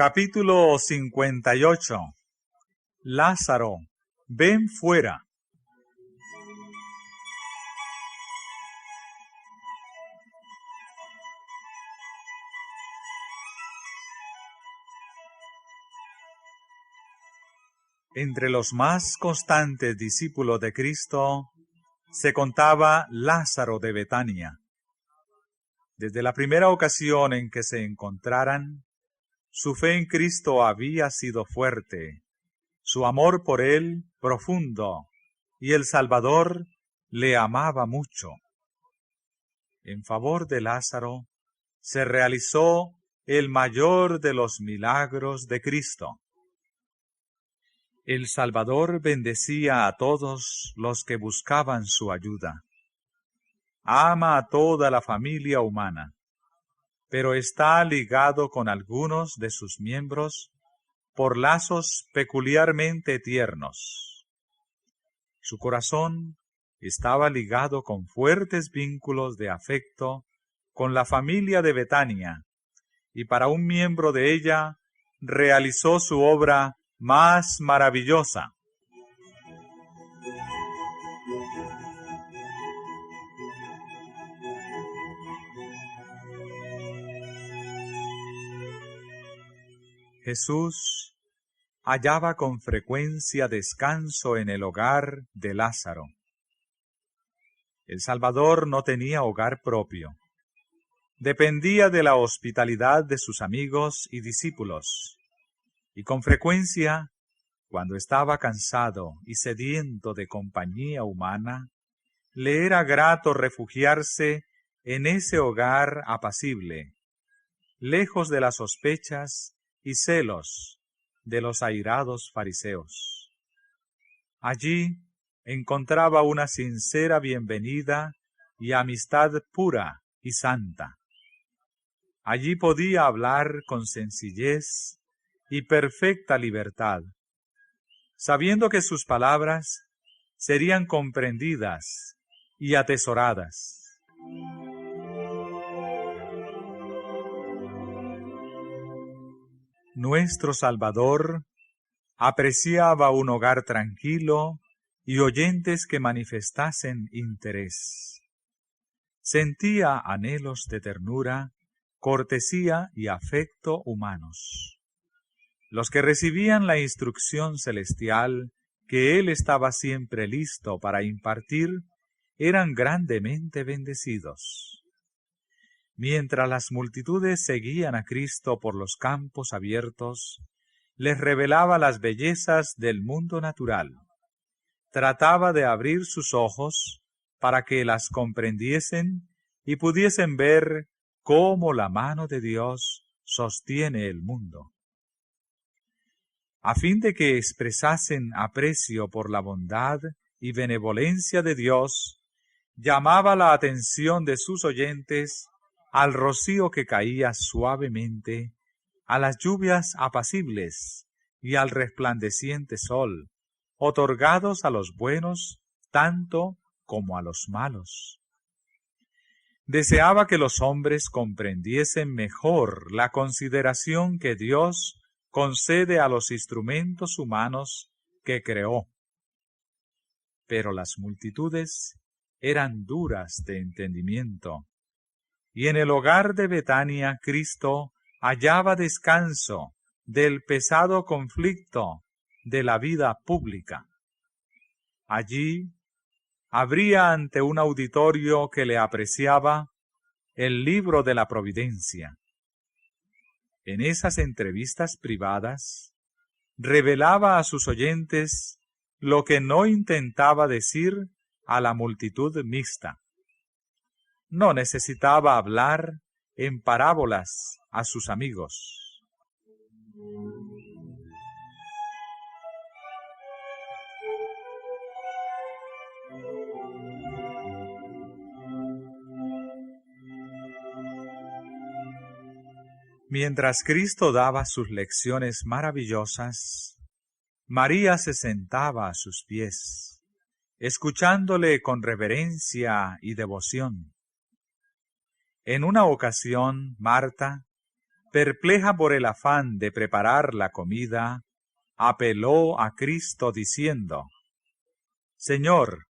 Capítulo 58. Lázaro, ven fuera. Entre los más constantes discípulos de Cristo se contaba Lázaro de Betania. Desde la primera ocasión en que se encontraran, su fe en Cristo había sido fuerte, su amor por Él profundo, y el Salvador le amaba mucho. En favor de Lázaro se realizó el mayor de los milagros de Cristo. El Salvador bendecía a todos los que buscaban su ayuda. Ama a toda la familia humana, pero está ligado con algunos de sus miembros por lazos peculiarmente tiernos. Su corazón estaba ligado con fuertes vínculos de afecto con la familia de Betania, y para un miembro de ella realizó su obra más maravillosa. Jesús hallaba con frecuencia descanso en el hogar de Lázaro. El Salvador no tenía hogar propio. Dependía de la hospitalidad de sus amigos y discípulos, y con frecuencia, cuando estaba cansado y sediento de compañía humana, le era grato refugiarse en ese hogar apacible, lejos de las sospechas y celos de los airados fariseos. Allí encontraba una sincera bienvenida y amistad pura y santa. Allí podía hablar con sencillez y perfecta libertad, sabiendo que sus palabras serían comprendidas y atesoradas. Nuestro Salvador apreciaba un hogar tranquilo y oyentes que manifestasen interés. Sentía anhelos de ternura, cortesía y afecto humanos. Los que recibían la instrucción celestial que Él estaba siempre listo para impartir eran grandemente bendecidos. Mientras las multitudes seguían a Cristo por los campos abiertos, les revelaba las bellezas del mundo natural. Trataba de abrir sus ojos para que las comprendiesen y pudiesen ver cómo la mano de Dios sostiene el mundo. A fin de que expresasen aprecio por la bondad y benevolencia de Dios, llamaba la atención de sus oyentes al rocío que caía suavemente, a las lluvias apacibles y al resplandeciente sol, otorgados a los buenos tanto como a los malos. Deseaba que los hombres comprendiesen mejor la consideración que Dios concede a los instrumentos humanos que creó. Pero las multitudes eran duras de entendimiento, y en el hogar de Betania Cristo hallaba descanso del pesado conflicto de la vida pública. Allí abría ante un auditorio que le apreciaba el libro de la providencia. En esas entrevistas privadas, revelaba a sus oyentes lo que no intentaba decir a la multitud mixta. No necesitaba hablar en parábolas a sus amigos. Mientras Cristo daba sus lecciones maravillosas, María se sentaba a sus pies, escuchándole con reverencia y devoción. En una ocasión, Marta, perpleja por el afán de preparar la comida, apeló a Cristo diciendo: Señor,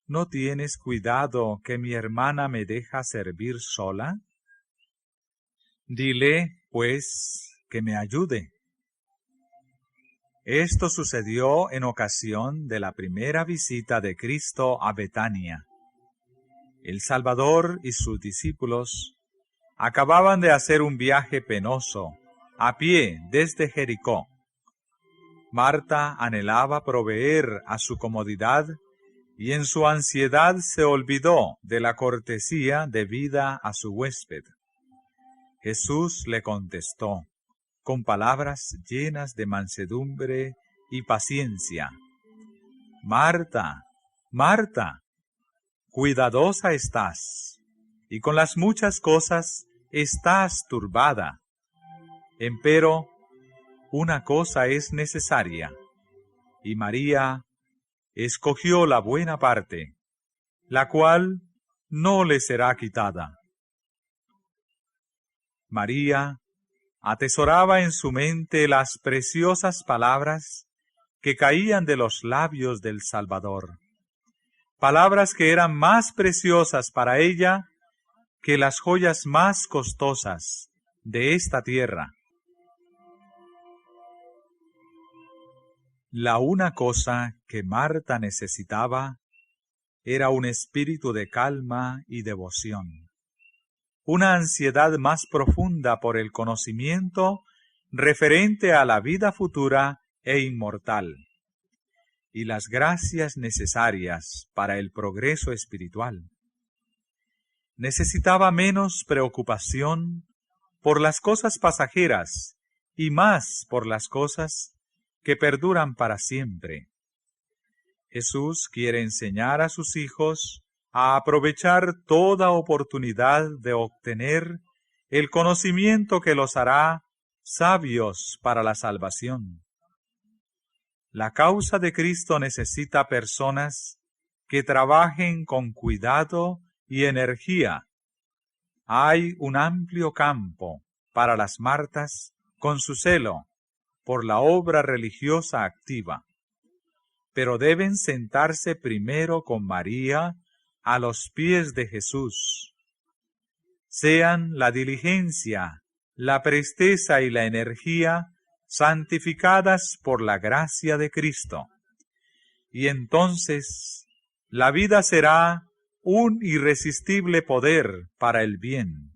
¿no tienes cuidado que mi hermana me deja servir sola? Dile, pues, que me ayude. Esto sucedió en ocasión de la primera visita de Cristo a Betania. El Salvador y sus discípulos acababan de hacer un viaje penoso, a pie desde Jericó. Marta anhelaba proveer a su comodidad y en su ansiedad se olvidó de la cortesía debida a su huésped. Jesús le contestó con palabras llenas de mansedumbre y paciencia: Marta, Marta, cuidadosa estás, y con las muchas cosas estás turbada. Empero, una cosa es necesaria, y María escogió la buena parte, la cual no le será quitada. María atesoraba en su mente las preciosas palabras que caían de los labios del Salvador, palabras que eran más preciosas para ella que las joyas más costosas de esta tierra. La una cosa que Marta necesitaba era un espíritu de calma y devoción, una ansiedad más profunda por el conocimiento referente a la vida futura e inmortal, y las gracias necesarias para el progreso espiritual. Necesitaba menos preocupación por las cosas pasajeras y más por las cosas que perduran para siempre. Jesús quiere enseñar a sus hijos a aprovechar toda oportunidad de obtener el conocimiento que los hará sabios para la salvación. La causa de Cristo necesita personas que trabajen con cuidado y energía. Hay un amplio campo para las Martas con su celo por la obra religiosa activa, pero deben sentarse primero con María a los pies de Jesús. Sean la diligencia, la presteza y la energía santificadas por la gracia de Cristo, y entonces la vida será un irresistible poder para el bien.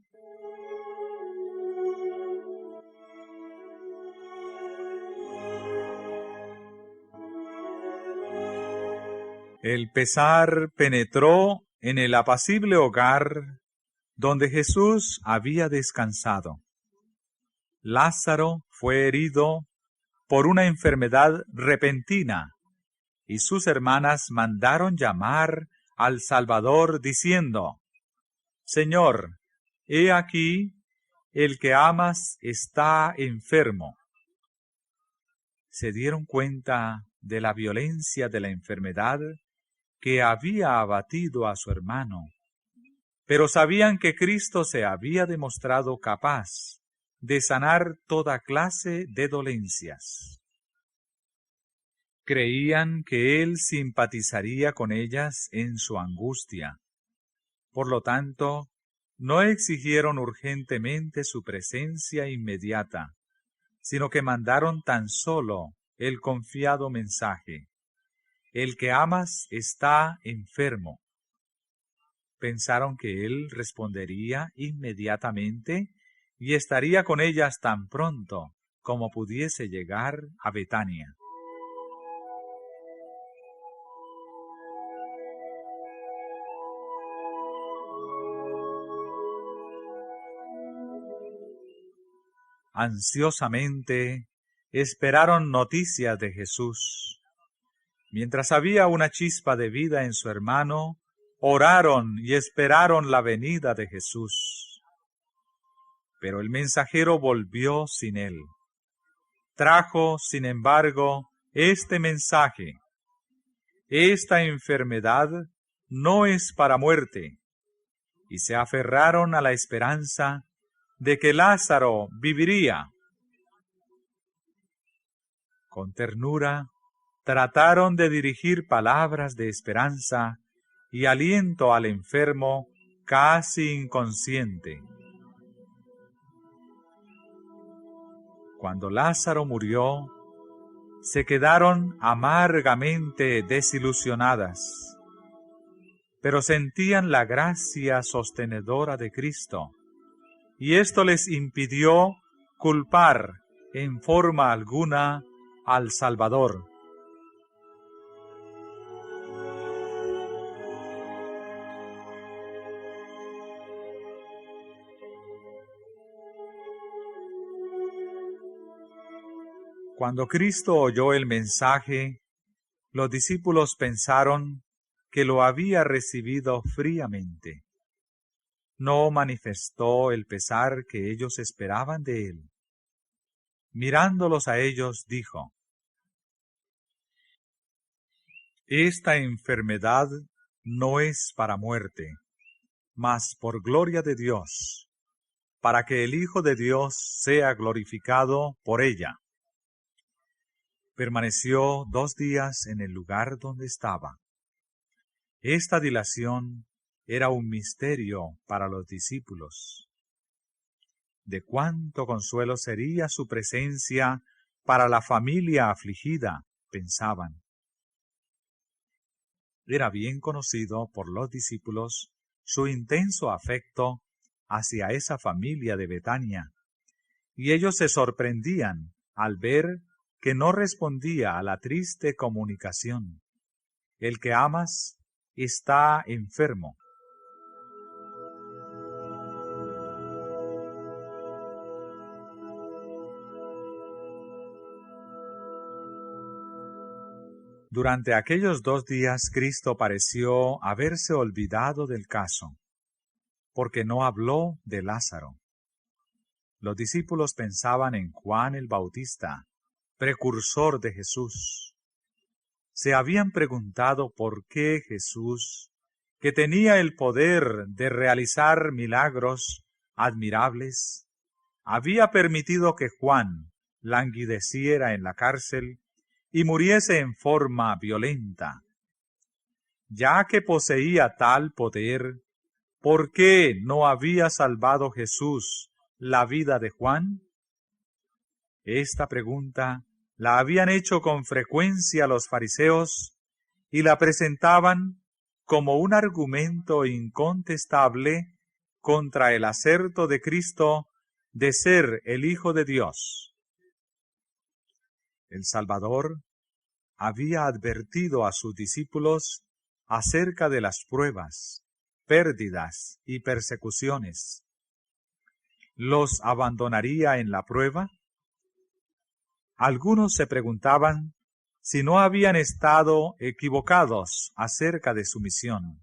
El pesar penetró en el apacible hogar donde Jesús había descansado. Lázaro fue herido por una enfermedad repentina, y sus hermanas mandaron llamar al Salvador diciendo: Señor, he aquí, el que amas está enfermo. Se dieron cuenta de la violencia de la enfermedad que había abatido a su hermano, pero sabían que Cristo se había demostrado capaz de sanar toda clase de dolencias. Creían que Él simpatizaría con ellas en su angustia. Por lo tanto, no exigieron urgentemente su presencia inmediata, sino que mandaron tan solo el confiado mensaje: El que amas está enfermo. Pensaron que Él respondería inmediatamente y estaría con ellas tan pronto como pudiese llegar a Betania. Ansiosamente esperaron noticias de Jesús. Mientras había una chispa de vida en su hermano, oraron y esperaron la venida de Jesús. Pero el mensajero volvió sin él. Trajo, sin embargo, este mensaje: Esta enfermedad no es para muerte. Y se aferraron a la esperanza de que Lázaro viviría. Con ternura trataron de dirigir palabras de esperanza y aliento al enfermo casi inconsciente. Cuando Lázaro murió, se quedaron amargamente desilusionadas, pero sentían la gracia sostenedora de Cristo, y esto les impidió culpar en forma alguna al Salvador. Cuando Cristo oyó el mensaje, los discípulos pensaron que lo había recibido fríamente. No manifestó el pesar que ellos esperaban de él. Mirándolos a ellos, dijo: Esta enfermedad no es para muerte, mas por gloria de Dios, para que el Hijo de Dios sea glorificado por ella. Permaneció 2 días en el lugar donde estaba. Esta dilación era un misterio para los discípulos. De cuánto consuelo sería su presencia para la familia afligida, pensaban. Era bien conocido por los discípulos su intenso afecto hacia esa familia de Betania, y ellos se sorprendían al ver que no respondía a la triste comunicación: el que amas está enfermo. Durante aquellos 2 días Cristo pareció haberse olvidado del caso, porque no habló de Lázaro. Los discípulos pensaban en Juan el Bautista, precursor de Jesús. Se habían preguntado por qué Jesús, que tenía el poder de realizar milagros admirables, había permitido que Juan languideciera en la cárcel y muriese en forma violenta. Ya que poseía tal poder, ¿por qué no había salvado Jesús la vida de Juan? Esta pregunta la habían hecho con frecuencia los fariseos y la presentaban como un argumento incontestable contra el aserto de Cristo de ser el Hijo de Dios. El Salvador había advertido a sus discípulos acerca de las pruebas, pérdidas y persecuciones. ¿Los abandonaría en la prueba? Algunos se preguntaban si no habían estado equivocados acerca de su misión.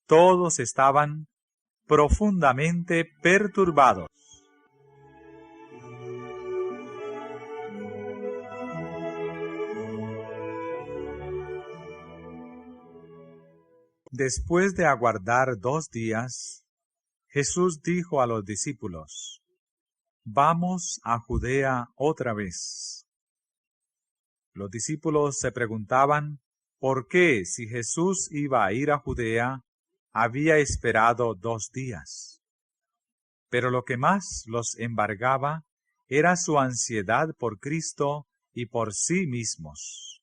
Todos estaban profundamente perturbados. Después de aguardar 2 días, Jesús dijo a los discípulos: Vamos a Judea otra vez. Los discípulos se preguntaban por qué, si Jesús iba a ir a Judea, había esperado 2 días. Pero lo que más los embargaba era su ansiedad por Cristo y por sí mismos.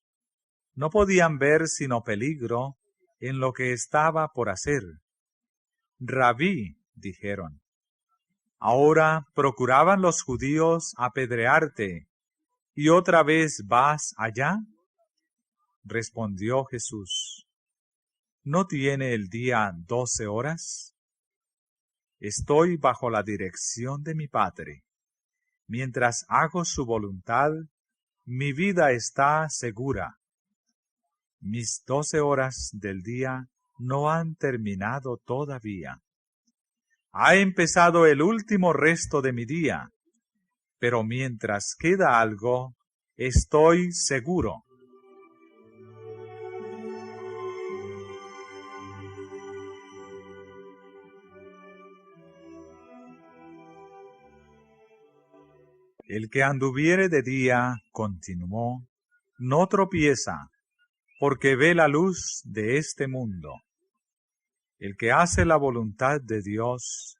No podían ver sino peligro en lo que estaba por hacer. Rabí, dijeron, ahora procuraban los judíos apedrearte, ¿y otra vez vas allá? Respondió Jesús: ¿No tiene el día 12 horas? Estoy bajo la dirección de mi Padre. Mientras hago su voluntad, mi vida está segura. Mis 12 horas del día no han terminado todavía. Ha empezado el último resto de mi día, pero mientras queda algo, estoy seguro. El que anduviere de día, continuó, no tropieza, porque ve la luz de este mundo. El que hace la voluntad de Dios,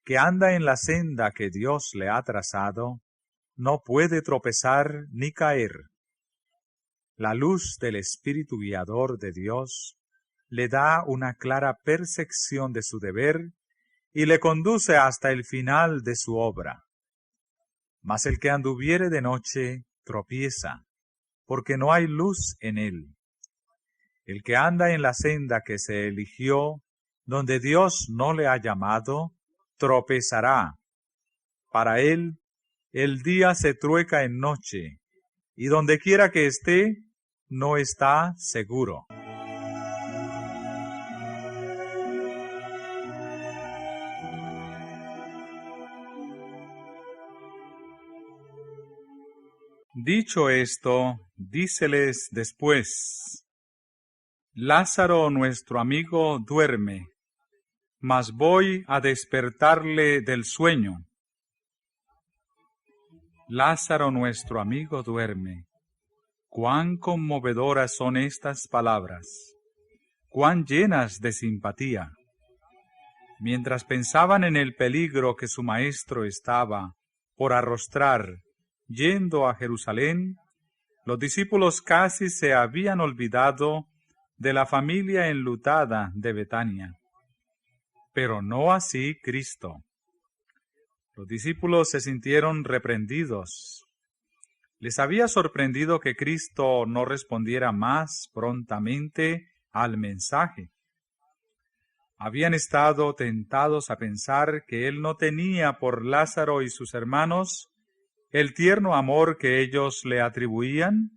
que anda en la senda que Dios le ha trazado, no puede tropezar ni caer. La luz del Espíritu guiador de Dios le da una clara percepción de su deber y le conduce hasta el final de su obra. Mas el que anduviere de noche tropieza, porque no hay luz en él. El que anda en la senda que se eligió, donde Dios no le ha llamado, tropezará. Para él, el día se trueca en noche, y donde quiera que esté, no está seguro. Dicho esto, díceles después: Lázaro nuestro amigo duerme, mas voy a despertarle del sueño. Lázaro nuestro amigo duerme. Cuán conmovedoras son estas palabras, cuán llenas de simpatía. Mientras pensaban en el peligro que su maestro estaba por arrostrar yendo a Jerusalén, los discípulos casi se habían olvidado de la familia enlutada de Betania. Pero no así Cristo. Los discípulos se sintieron reprendidos. Les había sorprendido que Cristo no respondiera más prontamente al mensaje. Habían estado tentados a pensar que Él no tenía por Lázaro y sus hermanos el tierno amor que ellos le atribuían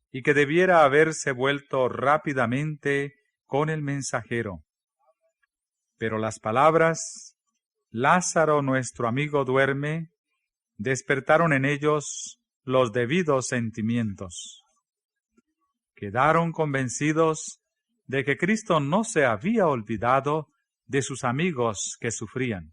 y que debiera haberse vuelto rápidamente con el mensajero. Pero las palabras, Lázaro nuestro amigo duerme, despertaron en ellos los debidos sentimientos. Quedaron convencidos de que Cristo no se había olvidado de sus amigos que sufrían.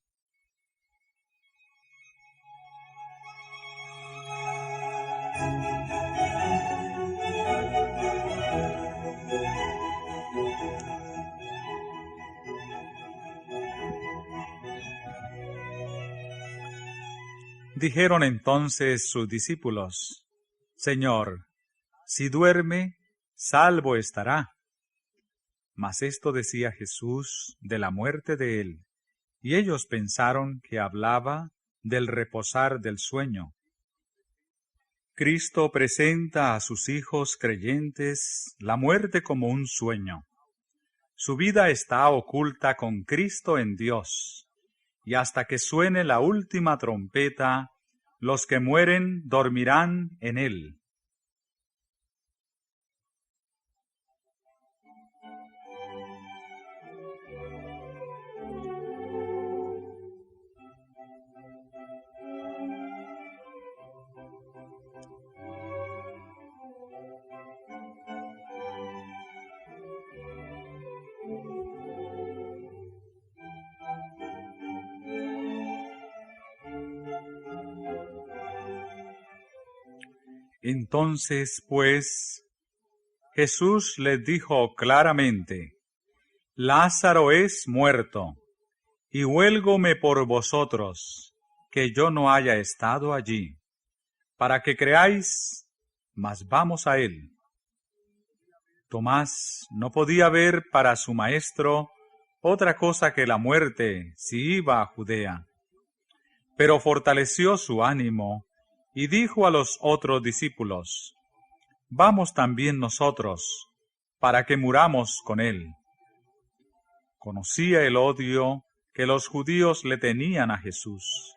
Dijeron entonces sus discípulos: Señor, si duerme, salvo estará. Mas esto decía Jesús de la muerte de él, y ellos pensaron que hablaba del reposar del sueño. Cristo presenta a sus hijos creyentes la muerte como un sueño. Su vida está oculta con Cristo en Dios, y hasta que suene la última trompeta, los que mueren dormirán en Él. Entonces, pues, Jesús les dijo claramente: Lázaro es muerto, y huélgome por vosotros, que yo no haya estado allí, para que creáis, mas vamos a él. Tomás no podía ver para su maestro otra cosa que la muerte si iba a Judea, pero fortaleció su ánimo y dijo a los otros discípulos: Vamos también nosotros, para que muramos con él. Conocía el odio que los judíos le tenían a Jesús.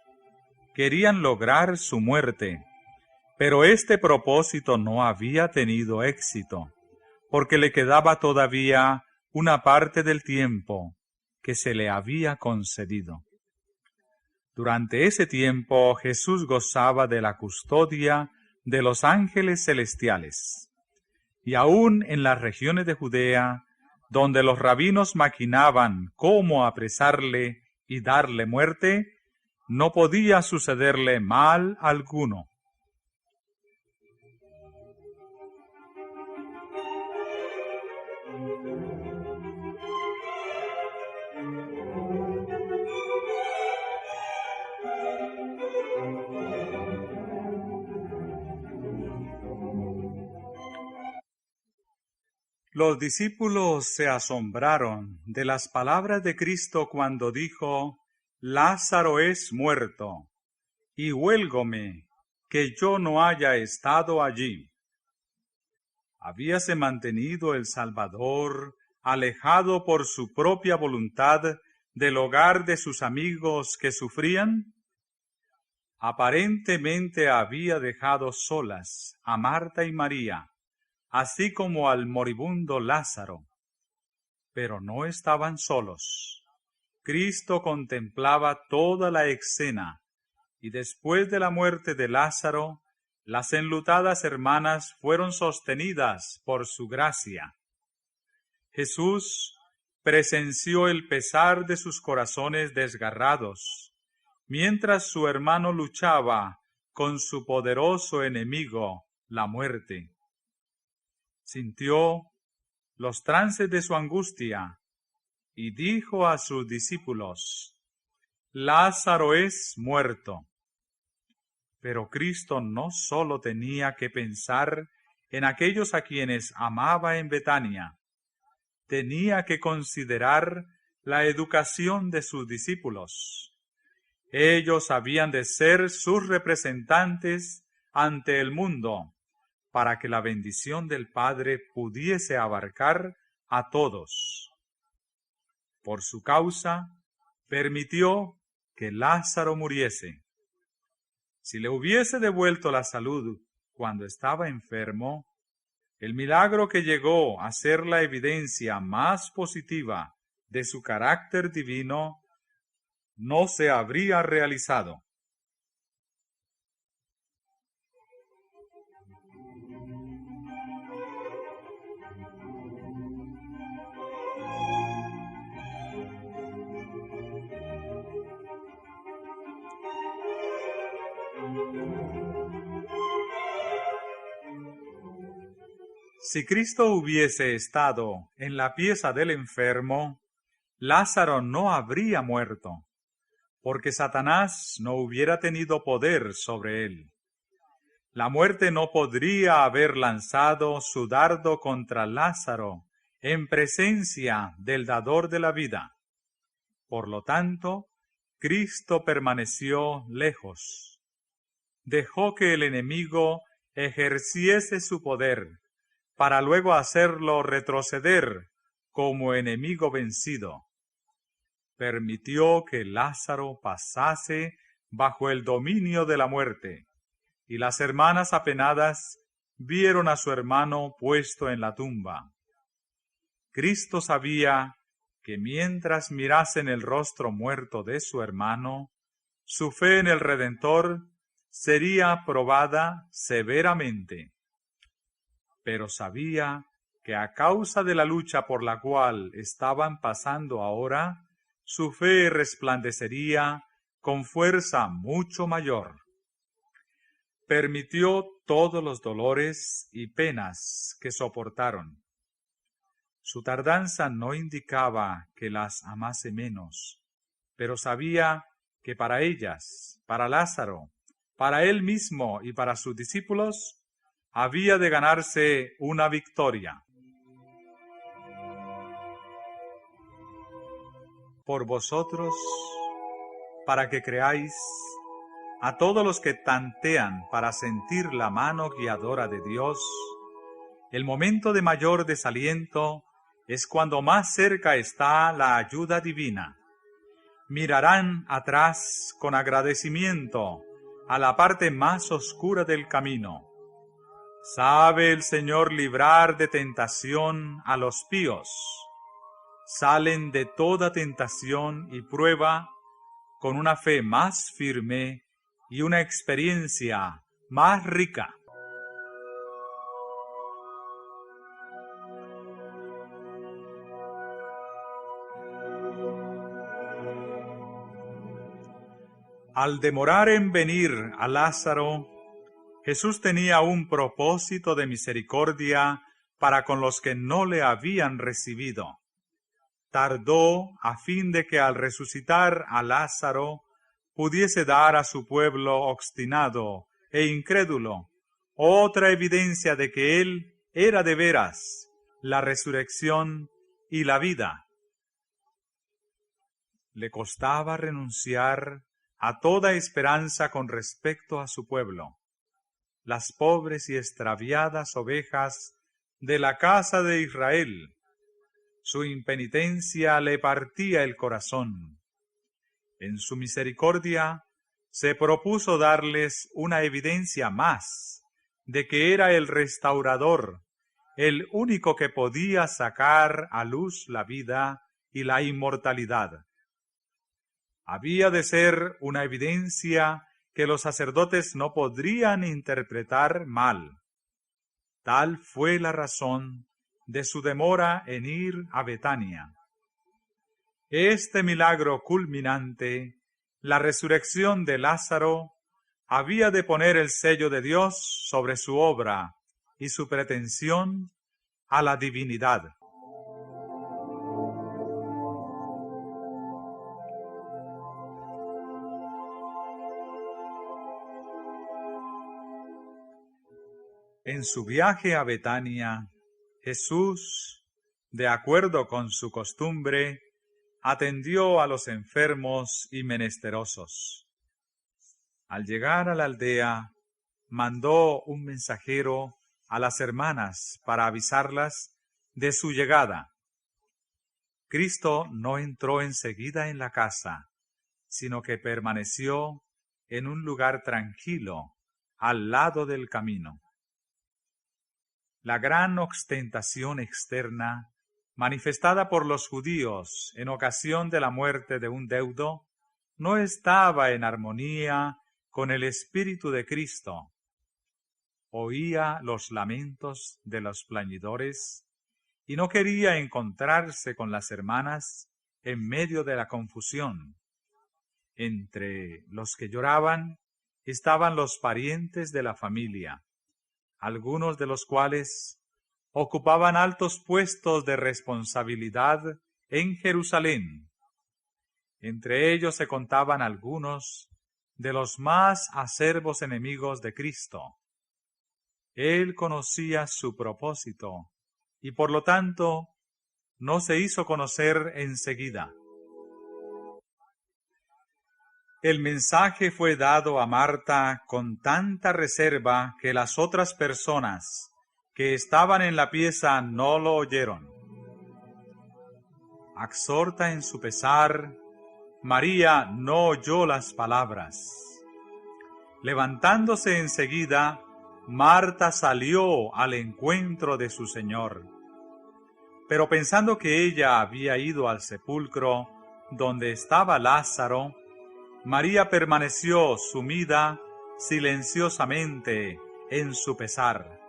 Querían lograr su muerte, pero este propósito no había tenido éxito, porque le quedaba todavía una parte del tiempo que se le había concedido. Durante ese tiempo Jesús gozaba de la custodia de los ángeles celestiales, y aún en las regiones de Judea, donde los rabinos maquinaban cómo apresarle y darle muerte, no podía sucederle mal alguno, Los discípulos se asombraron de las palabras de Cristo cuando dijo: Lázaro es muerto, y huélgome que yo no haya estado allí. ¿Habíase mantenido el Salvador alejado por su propia voluntad del hogar de sus amigos que sufrían? Aparentemente había dejado solas a Marta y María, así como al moribundo Lázaro. Pero no estaban solos. Cristo contemplaba toda la escena, y después de la muerte de Lázaro, las enlutadas hermanas fueron sostenidas por su gracia. Jesús presenció el pesar de sus corazones desgarrados, mientras su hermano luchaba con su poderoso enemigo, la muerte. Sintió los trances de su angustia y dijo a sus discípulos: Lázaro es muerto. Pero Cristo no solo tenía que pensar en aquellos a quienes amaba en Betania, tenía que considerar la educación de sus discípulos. Ellos habían de ser sus representantes ante el mundo, para que la bendición del Padre pudiese abarcar a todos. Por su causa, permitió que Lázaro muriese. Si le hubiese devuelto la salud cuando estaba enfermo, el milagro que llegó a ser la evidencia más positiva de su carácter divino no se habría realizado. Si Cristo hubiese estado en la pieza del enfermo, Lázaro no habría muerto, porque Satanás no hubiera tenido poder sobre él. La muerte no podría haber lanzado su dardo contra Lázaro en presencia del dador de la vida. Por lo tanto, Cristo permaneció lejos. Dejó que el enemigo ejerciese su poder, para luego hacerlo retroceder como enemigo vencido. Permitió que Lázaro pasase bajo el dominio de la muerte, y las hermanas apenadas vieron a su hermano puesto en la tumba. Cristo sabía que mientras mirasen el rostro muerto de su hermano, su fe en el Redentor sería probada severamente. Pero sabía que a causa de la lucha por la cual estaban pasando ahora, su fe resplandecería con fuerza mucho mayor. Permitió todos los dolores y penas que soportaron. Su tardanza no indicaba que las amase menos, pero sabía que para ellas, para Lázaro, para él mismo y para sus discípulos, había de ganarse una victoria. Por vosotros, para que creáis, a todos los que tantean para sentir la mano guiadora de Dios, el momento de mayor desaliento es cuando más cerca está la ayuda divina. Mirarán atrás con agradecimiento a la parte más oscura del camino. Sabe el Señor librar de tentación a los píos. Salen de toda tentación y prueba con una fe más firme y una experiencia más rica. Al demorar en venir a Lázaro, Jesús tenía un propósito de misericordia para con los que no le habían recibido. Tardó a fin de que al resucitar a Lázaro pudiese dar a su pueblo obstinado e incrédulo otra evidencia de que él era de veras la resurrección y la vida. Le costaba renunciar a toda esperanza con respecto a su pueblo, las pobres y extraviadas ovejas de la casa de Israel. Su impenitencia le partía el corazón. En su misericordia se propuso darles una evidencia más de que era el restaurador, el único que podía sacar a luz la vida y la inmortalidad. Había de ser una evidencia que los sacerdotes no podrían interpretar mal. Tal fue la razón de su demora en ir a Betania. Este milagro culminante, la resurrección de Lázaro, había de poner el sello de Dios sobre su obra y su pretensión a la divinidad. En su viaje a Betania, Jesús, de acuerdo con su costumbre, atendió a los enfermos y menesterosos. Al llegar a la aldea, mandó un mensajero a las hermanas para avisarlas de su llegada. Cristo no entró enseguida en la casa, sino que permaneció en un lugar tranquilo, al lado del camino. La gran ostentación externa, manifestada por los judíos en ocasión de la muerte de un deudo, no estaba en armonía con el espíritu de Cristo. Oía los lamentos de los plañidores y no quería encontrarse con las hermanas en medio de la confusión. Entre los que lloraban estaban los parientes de la familia, algunos de los cuales ocupaban altos puestos de responsabilidad en Jerusalén. Entre ellos se contaban algunos de los más acerbos enemigos de Cristo. Él conocía su propósito y por lo tanto no se hizo conocer enseguida. El mensaje fue dado a Marta con tanta reserva que las otras personas que estaban en la pieza no lo oyeron. Absorta en su pesar, María no oyó las palabras. Levantándose enseguida, Marta salió al encuentro de su Señor. Pero pensando que ella había ido al sepulcro donde estaba Lázaro, María permaneció sumida silenciosamente en su pesar.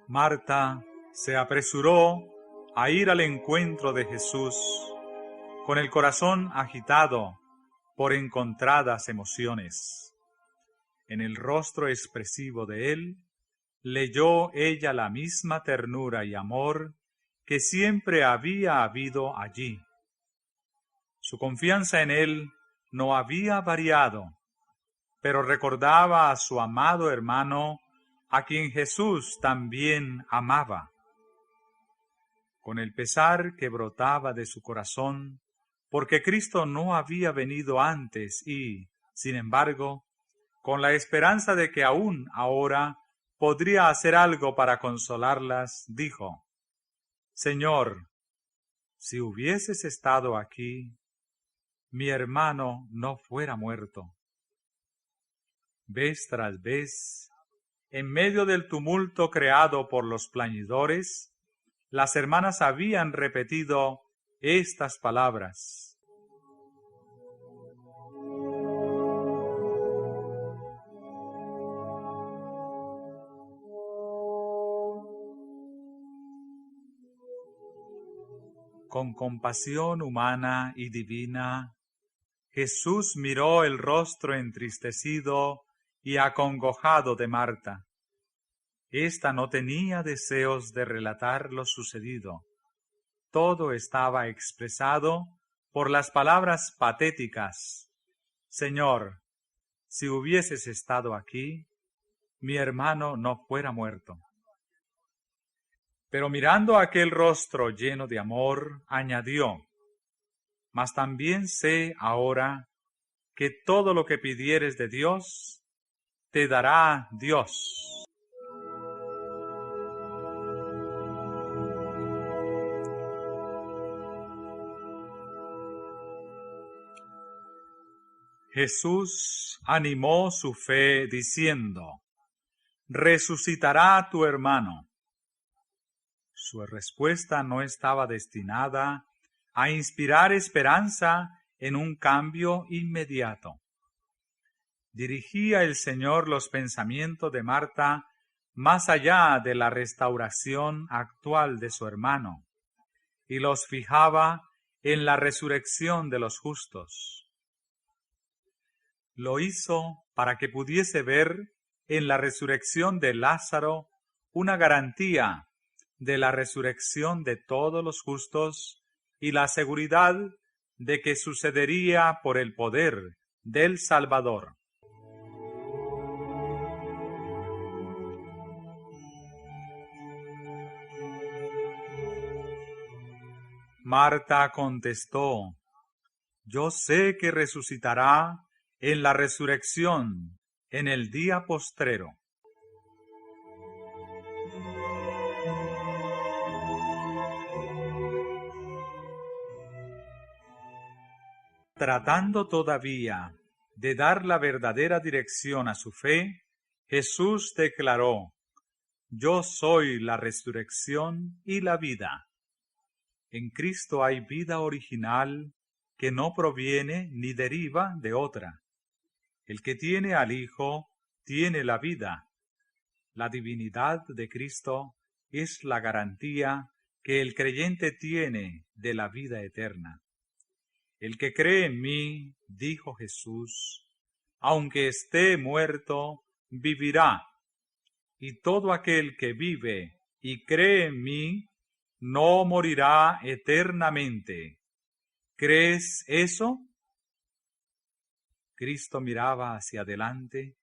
Marta se apresuró a ir al encuentro de Jesús con el corazón agitado por encontradas emociones. En el rostro expresivo de él, leyó ella la misma ternura y amor que siempre había habido allí. Su confianza en él no había variado, pero recordaba a su amado hermano, a quien Jesús también amaba. Con el pesar que brotaba de su corazón, porque Cristo no había venido antes y, sin embargo, con la esperanza de que aún ahora podría hacer algo para consolarlas, dijo: Señor, si hubieses estado aquí, mi hermano no fuera muerto. Vez tras vez, en medio del tumulto creado por los plañidores, las hermanas habían repetido estas palabras: Con compasión humana y divina, Jesús miró el rostro entristecido y acongojado de Marta. Esta no tenía deseos de relatar lo sucedido. todo estaba expresado por las palabras patéticas: Señor, si hubieses estado aquí, mi hermano no fuera muerto. Pero mirando aquel rostro lleno de amor, añadió: Mas también sé ahora que todo lo que pidieres de Dios, te dará Dios. Jesús animó su fe diciendo: resucitará tu hermano. Su respuesta no estaba destinada a inspirar esperanza en un cambio inmediato. Dirigía el Señor los pensamientos de Marta más allá de la restauración actual de su hermano, y los fijaba en la resurrección de los justos. Lo hizo para que pudiese ver en la resurrección de Lázaro una garantía de la resurrección de todos los justos y la seguridad de que sucedería por el poder del Salvador. Marta contestó: yo sé que resucitará en la resurrección, en el día postrero. Tratando todavía de dar la verdadera dirección a su fe, Jesús declaró: yo soy la resurrección y la vida. En Cristo hay vida original que no proviene ni deriva de otra. El que tiene al Hijo tiene la vida. La divinidad de Cristo es la garantía que el creyente tiene de la vida eterna. El que cree en mí, dijo Jesús, aunque esté muerto, vivirá. Y todo aquel que vive y cree en mí, no morirá eternamente. ¿Crees eso? Cristo miraba hacia adelante,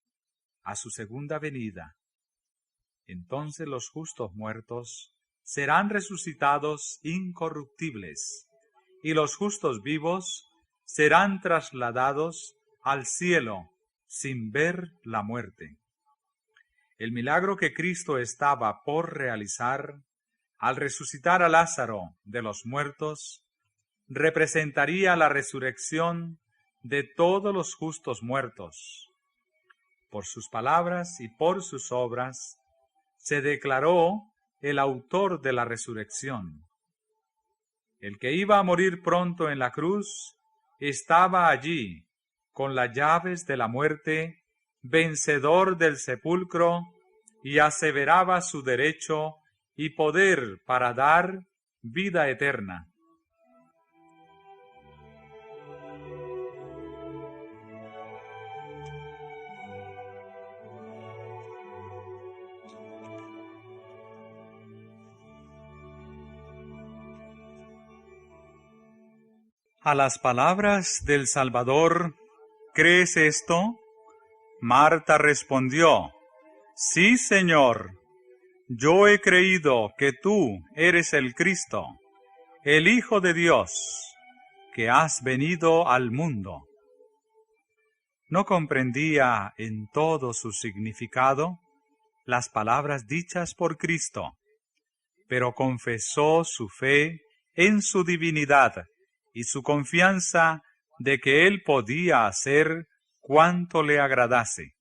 a su segunda venida. Entonces los justos muertos serán resucitados incorruptibles, y los justos vivos serán trasladados al cielo sin ver la muerte. El milagro que Cristo estaba por realizar, al resucitar a Lázaro de los muertos, representaría la resurrección de todos los justos muertos. Por sus palabras y por sus obras, se declaró el autor de la resurrección. El que iba a morir pronto en la cruz estaba allí, con las llaves de la muerte, vencedor del sepulcro, y aseveraba su derecho y poder para dar vida eterna. A las palabras del Salvador, ¿crees esto? Marta respondió: sí, Señor, yo he creído que tú eres el Cristo, el Hijo de Dios, que has venido al mundo. No comprendía en todo su significado las palabras dichas por Cristo, pero confesó su fe en su divinidad y su confianza de que Él podía hacer cuanto le agradase.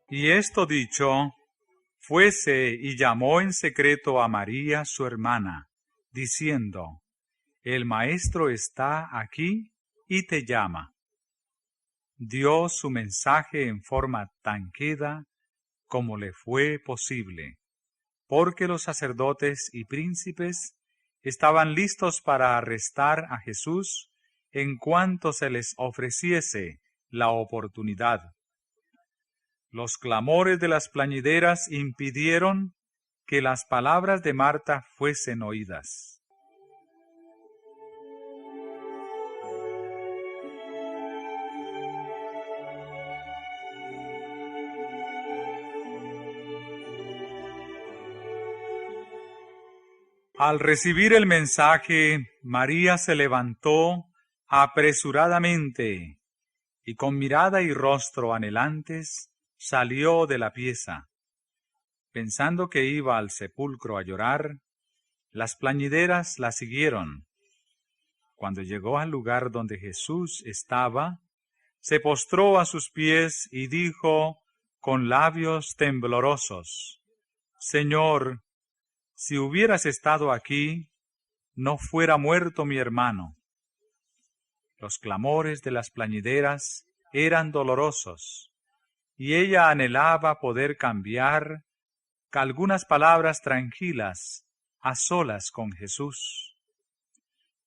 Y esto dicho, fuese y llamó en secreto a María su hermana, diciendo: el Maestro está aquí y te llama. Dio su mensaje en forma tan queda como le fue posible, porque los sacerdotes y príncipes estaban listos para arrestar a Jesús en cuanto se les ofreciese la oportunidad. Los clamores de las plañideras impidieron que las palabras de Marta fuesen oídas. Al recibir el mensaje, María se levantó apresuradamente y con mirada y rostro anhelantes salió de la pieza. Pensando que iba al sepulcro a llorar, las plañideras la siguieron. Cuando llegó al lugar donde Jesús estaba, se postró a sus pies y dijo con labios temblorosos: Señor, si hubieras estado aquí, no fuera muerto mi hermano. Los clamores de las plañideras eran dolorosos, y ella anhelaba poder cambiar algunas palabras tranquilas a solas con Jesús.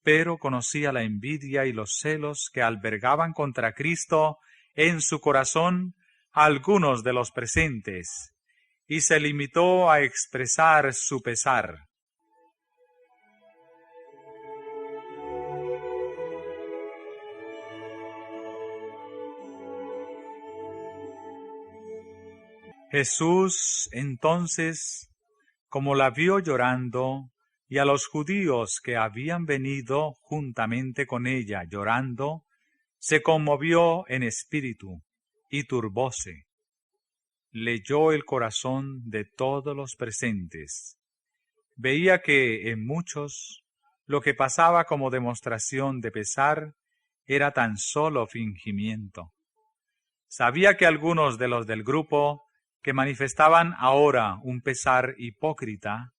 Pero conocía la envidia y los celos que albergaban contra Cristo en su corazón algunos de los presentes, y se limitó a expresar su pesar. Jesús, entonces, como la vio llorando, y a los judíos que habían venido juntamente con ella llorando, se conmovió en espíritu y turbóse. Leyó el corazón de todos los presentes. Veía que en muchos lo que pasaba como demostración de pesar era tan solo fingimiento. Sabía que algunos de los del grupo que manifestaban ahora un pesar hipócrita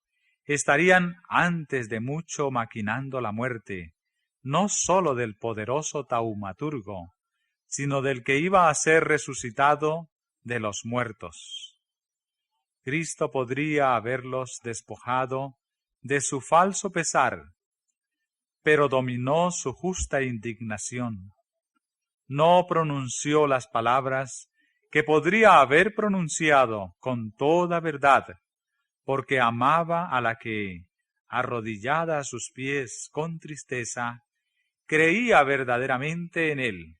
estarían antes de mucho maquinando la muerte, no sólo del poderoso taumaturgo, sino del que iba a ser resucitado de los muertos. Cristo podría haberlos despojado de su falso pesar, pero dominó su justa indignación. No pronunció las palabras que podría haber pronunciado con toda verdad, porque amaba a la que, arrodillada a sus pies con tristeza, creía verdaderamente en él.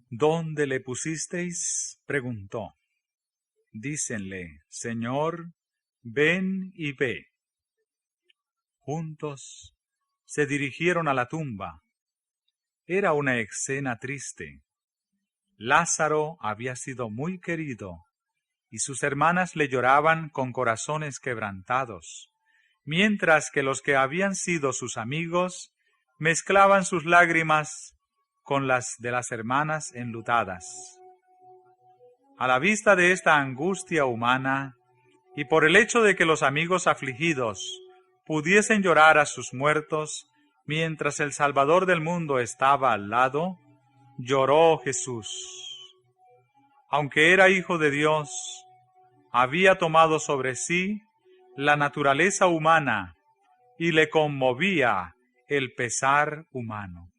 ¿Dónde le pusisteis?, preguntó. Dícenle: Señor, ven y ve. Juntos se dirigieron a la tumba. Era una escena triste. Lázaro había sido muy querido, y sus hermanas le lloraban con corazones quebrantados, mientras que los que habían sido sus amigos mezclaban sus lágrimas con las de las hermanas enlutadas. A la vista de esta angustia humana, y por el hecho de que los amigos afligidos pudiesen llorar a sus muertos, mientras el Salvador del mundo estaba al lado, lloró Jesús. Aunque era Hijo de Dios, había tomado sobre sí la naturaleza humana y le conmovía el pesar humano.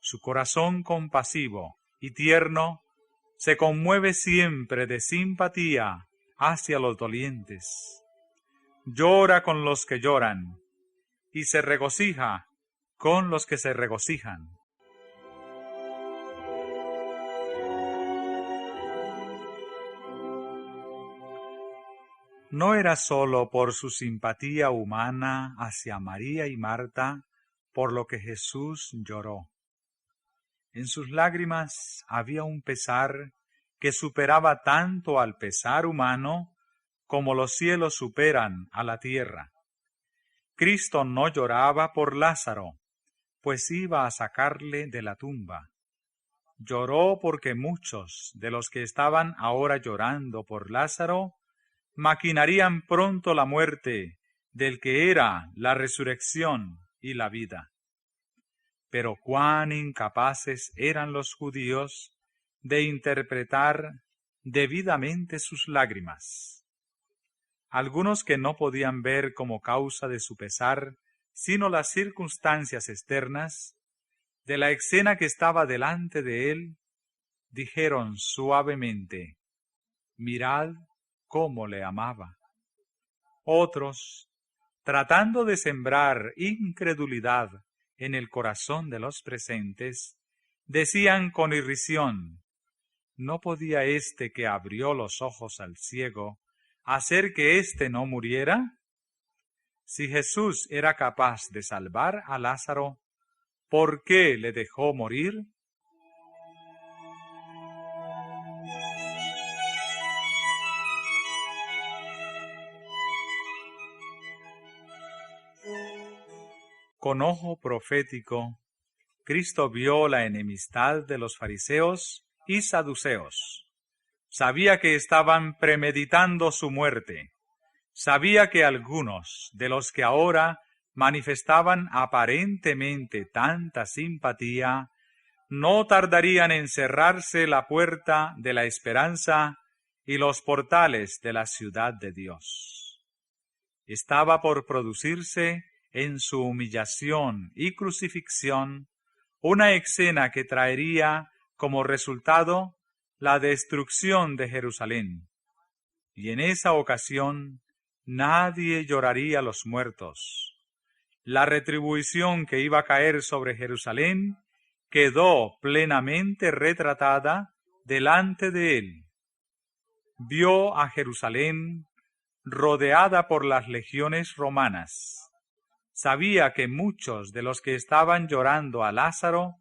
Su corazón compasivo y tierno se conmueve siempre de simpatía hacia los dolientes. Llora con los que lloran y se regocija con los que se regocijan. No era sólo por su simpatía humana hacia María y Marta por lo que Jesús lloró. En sus lágrimas había un pesar que superaba tanto al pesar humano como los cielos superan a la tierra. Cristo no lloraba por Lázaro, pues iba a sacarle de la tumba. Lloró porque muchos de los que estaban ahora llorando por Lázaro maquinarían pronto la muerte del que era la resurrección y la vida. Pero cuán incapaces eran los judíos de interpretar debidamente sus lágrimas. Algunos que no podían ver como causa de su pesar sino las circunstancias externas de la escena que estaba delante de él, dijeron suavemente: «Mirad cómo le amaba». Otros, tratando de sembrar incredulidad en el corazón de los presentes, decían con irrisión: ¿no podía éste que abrió los ojos al ciego hacer que éste no muriera? Si Jesús era capaz de salvar a Lázaro, ¿por qué le dejó morir? Con ojo profético, Cristo vio la enemistad de los fariseos y saduceos. Sabía que estaban premeditando su muerte. Sabía que algunos de los que ahora manifestaban aparentemente tanta simpatía no tardarían en cerrarse la puerta de la esperanza y los portales de la ciudad de Dios. Estaba por producirse en su humillación y crucifixión una escena que traería como resultado la destrucción de Jerusalén, y en esa ocasión nadie lloraría a los muertos. La retribución que iba a caer sobre Jerusalén quedó plenamente retratada delante de él. Vio a Jerusalén rodeada por las legiones romanas. Sabía que muchos de los que estaban llorando a Lázaro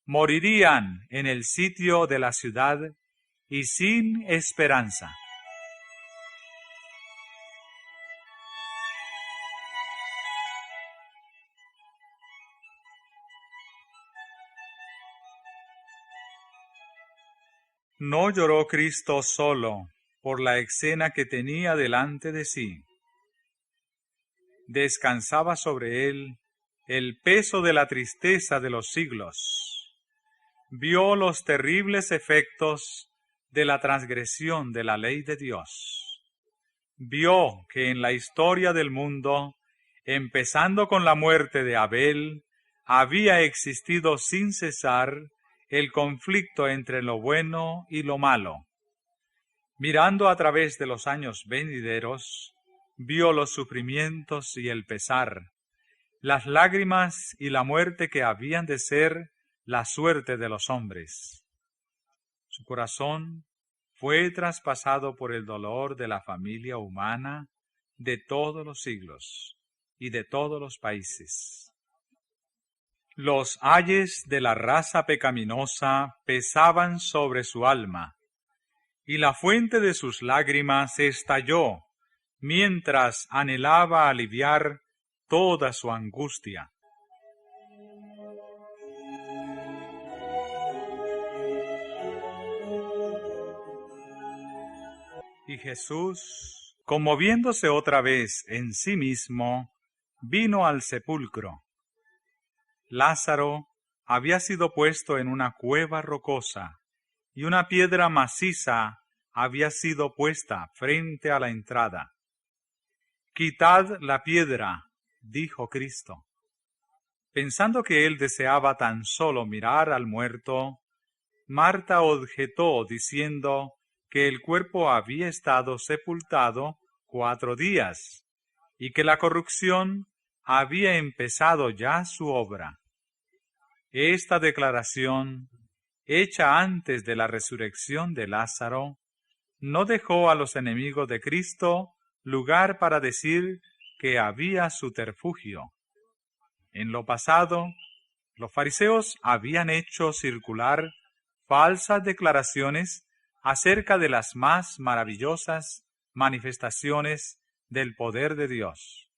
morirían en el sitio de la ciudad y sin esperanza. No lloró Cristo solo por la escena que tenía delante de sí. Descansaba sobre él el peso de la tristeza de los siglos. Vio los terribles efectos de la transgresión de la ley de Dios. Vio que en la historia del mundo, empezando con la muerte de Abel, había existido sin cesar el conflicto entre lo bueno y lo malo. Mirando a través de los años venideros, vio los sufrimientos y el pesar, las lágrimas y la muerte que habían de ser la suerte de los hombres. Su corazón fue traspasado por el dolor de la familia humana de todos los siglos y de todos los países. Los ayes de la raza pecaminosa pesaban sobre su alma, y la fuente de sus lágrimas estalló, mientras anhelaba aliviar toda su angustia. Y Jesús, conmoviéndose otra vez en sí mismo, vino al sepulcro. Lázaro había sido puesto en una cueva rocosa, y una piedra maciza había sido puesta frente a la entrada. «Quitad la piedra», dijo Cristo. Pensando que él deseaba tan solo mirar al muerto, Marta objetó diciendo que el cuerpo había estado sepultado 4 días y que la corrupción había empezado ya su obra. Esta declaración, hecha antes de la resurrección de Lázaro, no dejó a los enemigos de Cristo lugar para decir que había subterfugio. En lo pasado, los fariseos habían hecho circular falsas declaraciones acerca de las más maravillosas manifestaciones del poder de Dios.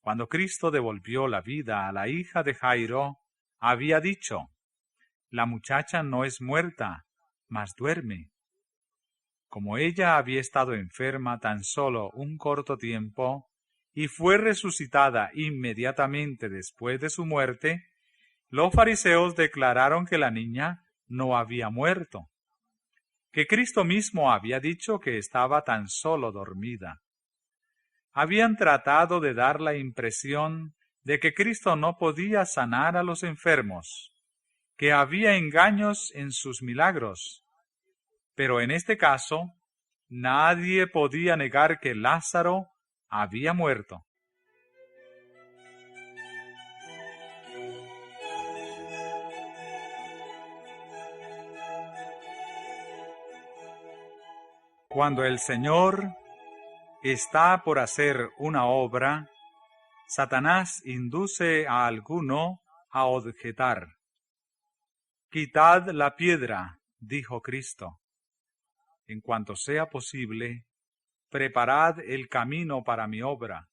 Cuando Cristo devolvió la vida a la hija de Jairo, había dicho: «La muchacha no es muerta, mas duerme». Como ella había estado enferma tan solo un corto tiempo y fue resucitada inmediatamente después de su muerte, los fariseos declararon que la niña no había muerto, que Cristo mismo había dicho que estaba tan solo dormida. Habían tratado de dar la impresión de que Cristo no podía sanar a los enfermos, que había engaños en sus milagros. Pero en este caso, nadie podía negar que Lázaro había muerto. Cuando el Señor está por hacer una obra, Satanás induce a alguno a objetar. «Quitad la piedra», dijo Cristo. En cuanto sea posible, preparad el camino para mi obra.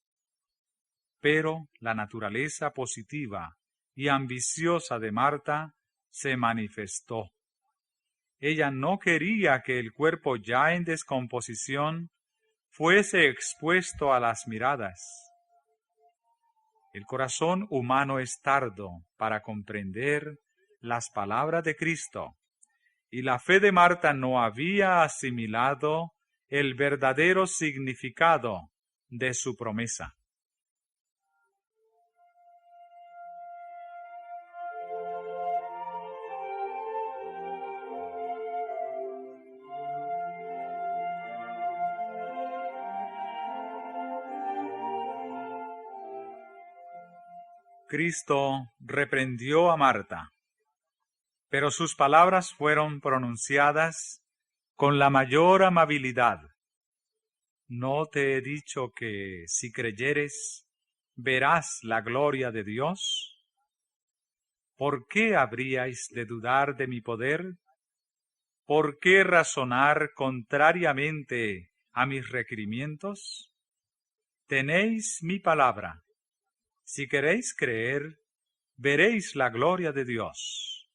Pero la naturaleza positiva y ambiciosa de Marta se manifestó. Ella no quería que el cuerpo ya en descomposición fuese expuesto a las miradas. El corazón humano es tardo para comprender las palabras de Cristo, y la fe de Marta no había asimilado el verdadero significado de su promesa. Cristo reprendió a Marta, pero sus palabras fueron pronunciadas con la mayor amabilidad. ¿No te he dicho que si creyeres, verás la gloria de Dios? ¿Por qué habríais de dudar de mi poder? ¿Por qué razonar contrariamente a mis requerimientos? Tenéis mi palabra. Si queréis creer, veréis la gloria de Dios.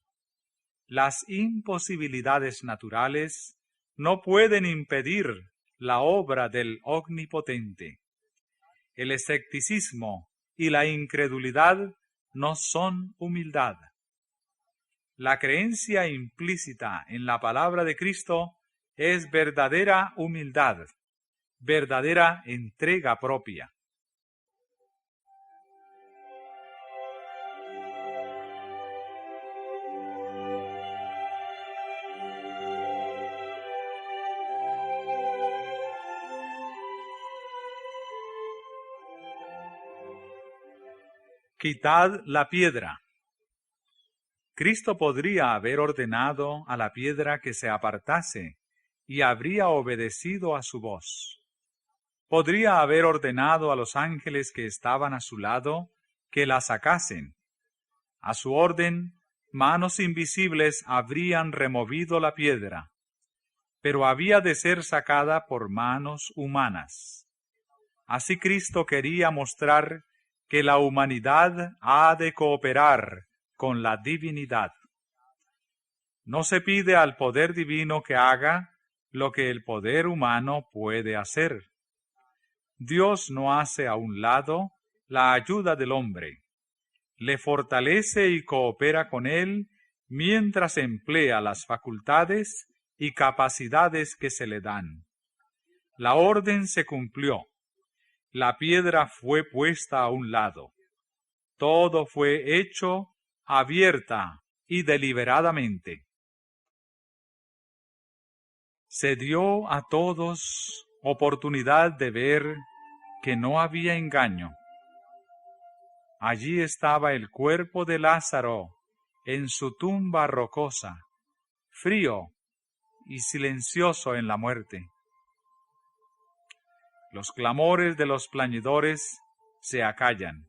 Las imposibilidades naturales no pueden impedir la obra del Omnipotente. El escepticismo y la incredulidad no son humildad. La creencia implícita en la palabra de Cristo es verdadera humildad, verdadera entrega propia. Quitad la piedra. Cristo podría haber ordenado a la piedra que se apartase y habría obedecido a su voz. Podría haber ordenado a los ángeles que estaban a su lado que la sacasen. A su orden, manos invisibles habrían removido la piedra, pero había de ser sacada por manos humanas. Así Cristo quería mostrar que la humanidad ha de cooperar con la divinidad. No se pide al poder divino que haga lo que el poder humano puede hacer. Dios no hace a un lado la ayuda del hombre. Le fortalece y coopera con él mientras emplea las facultades y capacidades que se le dan. La orden se cumplió. La piedra fue puesta a un lado. Todo fue hecho abierta y deliberadamente. Se dio a todos oportunidad de ver que no había engaño. Allí estaba el cuerpo de Lázaro en su tumba rocosa, frío y silencioso en la muerte. Los clamores de los plañidores se acallan.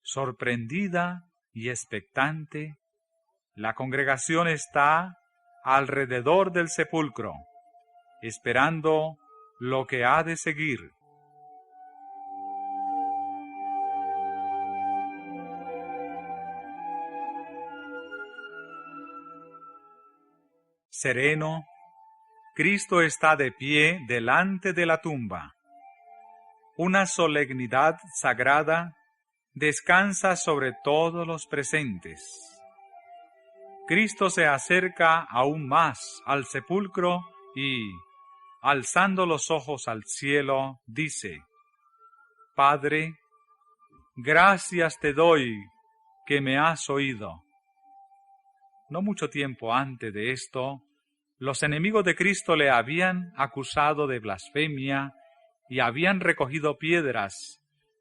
Sorprendida y expectante, la congregación está alrededor del sepulcro, esperando lo que ha de seguir. Sereno, Cristo está de pie delante de la tumba. Una solemnidad sagrada descansa sobre todos los presentes. Cristo se acerca aún más al sepulcro y, alzando los ojos al cielo, dice: Padre, gracias te doy que me has oído. No mucho tiempo antes de esto, los enemigos de Cristo le habían acusado de blasfemia y habían recogido piedras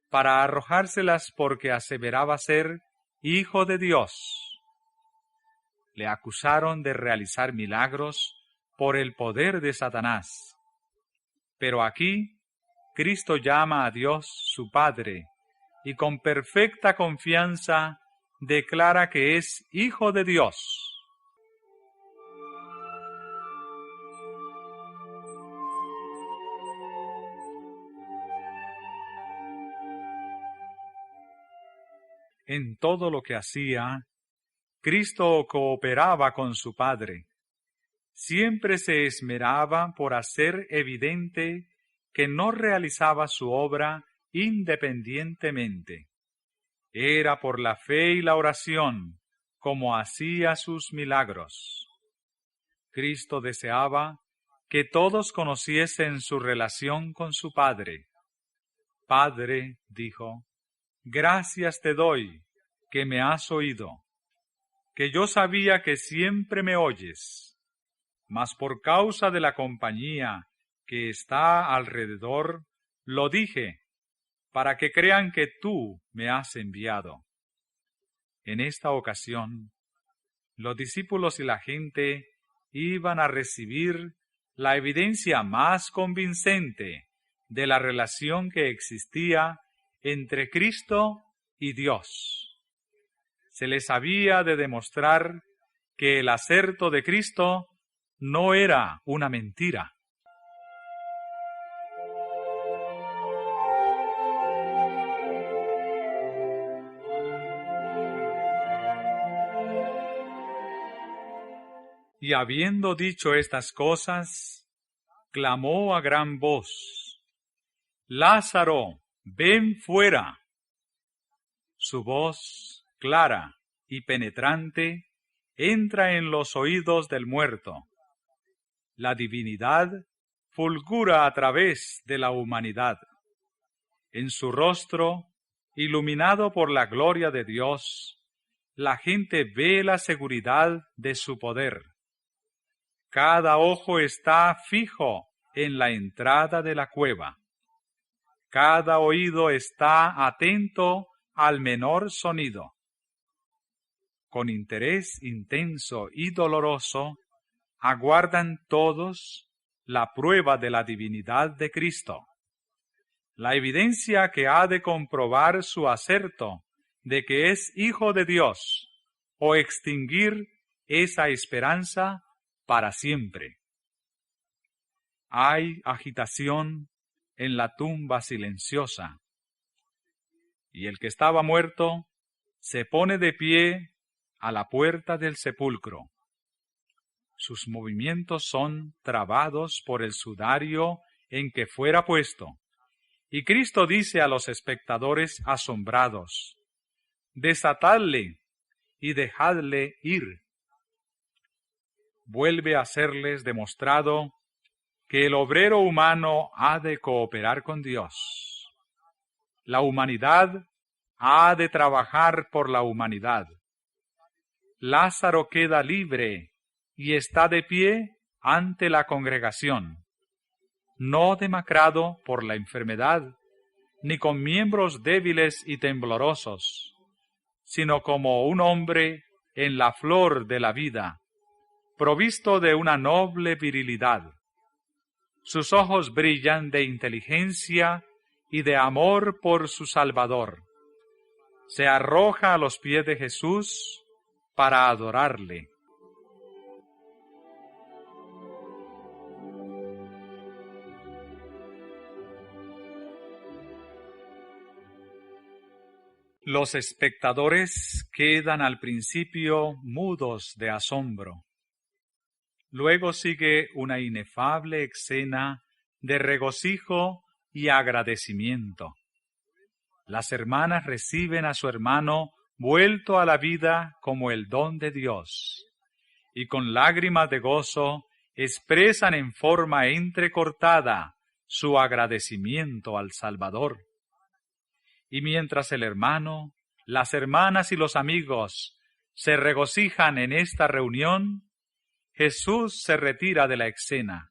para arrojárselas porque aseveraba ser Hijo de Dios. Le acusaron de realizar milagros por el poder de Satanás. Pero aquí, Cristo llama a Dios su Padre y con perfecta confianza declara que es Hijo de Dios. En todo lo que hacía, Cristo cooperaba con su Padre. Siempre se esmeraba por hacer evidente que no realizaba su obra independientemente. Era por la fe y la oración como hacía sus milagros. Cristo deseaba que todos conociesen su relación con su Padre. Padre, dijo, gracias te doy que me has oído, que yo sabía que siempre me oyes, mas por causa de la compañía que está alrededor, lo dije, para que crean que tú me has enviado. En esta ocasión, los discípulos y la gente iban a recibir la evidencia más convincente de la relación que existía entre Cristo y Dios. Se les había de demostrar que el aserto de Cristo no era una mentira. Y habiendo dicho estas cosas, clamó a gran voz: Lázaro, ven fuera. Su voz, clara y penetrante, entra en los oídos del muerto. La divinidad fulgura a través de la humanidad. En su rostro, iluminado por la gloria de Dios, la gente ve la seguridad de su poder. Cada ojo está fijo en la entrada de la cueva. Cada oído está atento al menor sonido. Con interés intenso y doloroso, aguardan todos la prueba de la divinidad de Cristo, la evidencia que ha de comprobar su aserto de que es Hijo de Dios, o extinguir esa esperanza para siempre. Hay agitación en la tumba silenciosa, y el que estaba muerto se pone de pie a la puerta del sepulcro. Sus movimientos son trabados por el sudario en que fuera puesto, y Cristo dice a los espectadores asombrados: desatadle y dejadle ir. Vuelve a serles demostrado que el obrero humano ha de cooperar con Dios. La humanidad ha de trabajar por la humanidad. Lázaro queda libre y está de pie ante la congregación, no demacrado por la enfermedad, ni con miembros débiles y temblorosos, sino como un hombre en la flor de la vida, provisto de una noble virilidad. Sus ojos brillan de inteligencia y de amor por su Salvador. Se arroja a los pies de Jesús para adorarle. Los espectadores quedan al principio mudos de asombro. Luego sigue una inefable escena de regocijo y agradecimiento. Las hermanas reciben a su hermano vuelto a la vida como el don de Dios. y con lágrimas de gozo expresan en forma entrecortada su agradecimiento al Salvador. Y mientras el hermano, las hermanas y los amigos se regocijan en esta reunión, Jesús se retira de la escena.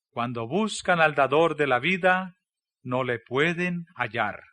Cuando buscan al dador de la vida, no le pueden hallar.